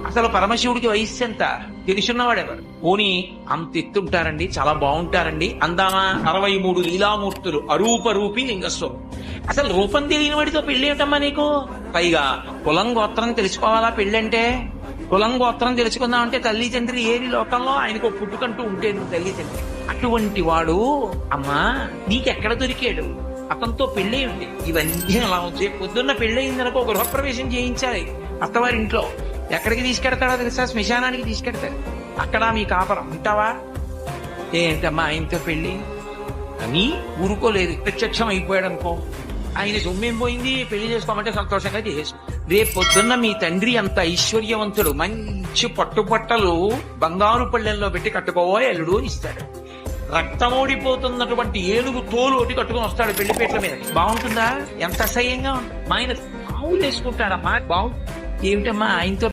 అసలు పరమశివుడికి వయస్సు ఎంత తెలుసున్నవాడెవరు? పోనీ అంత ఎత్తుంటారండి, చాలా బాగుంటారండి, అందామా? 63 లీలామూర్తులు, అరూపరూపి లింగస్వరం. అసలు రూపం తెలియని వాడితో పెళ్లి ఏమిటమ్మా నీకు? పైగా కులం గోత్రం తెలుసుకోవాలా పెళ్ళంటే? కులం గోత్రం తెలుసుకుందామంటే తల్లి తండ్రి ఏరి లోకంలో ఆయనకు పుట్టుకంటూ ఉంటే తల్లి తండ్రి. అటువంటి వాడు అమ్మా నీకెక్కడ దొరికాడు? అతనితో పెళ్ళి ఉంది. ఇవన్నీ అలా వచ్చాయి. పొద్దున్న పెళ్ళయిందనుకో గృహప్రవేశం చేయించాలి అత్తవారింట్లో. ఎక్కడికి తీసుకెడతాడో తెలుసా? శ్మశానానికి తీసుకెడతాడు. అక్కడ మీ కాపరం ఉంటావా? ఏంటమ్మా ఆయనతో పెళ్ళి అని ఊరుకోలేదు. ప్రత్యక్షం అయిపోయాడు అనుకో, ఆయన సొమ్మేం పోయింది, పెళ్లి చేసుకోమంటే సంతోషంగా చేసుకో. రేపు పొద్దున్న మీ తండ్రి అంత ఐశ్వర్యవంతుడు, మంచి పట్టుబట్టలు బంగారు పళ్ళెల్లో పెట్టి కట్టుకోవో అల్లుడు ఇస్తాడు. రక్తమోడిపోతున్నటువంటి ఏనుగు తోలు ఒకటి కట్టుకుని వస్తాడు పెళ్లిపేట్ల మీద. బాగుంటుందా? ఎంత అసహ్యంగా ఉంటుంది. మా ఆయన బావులు వేసుకుంటాడమ్మా. బాగు ఏమిటమ్మా ఆయనతో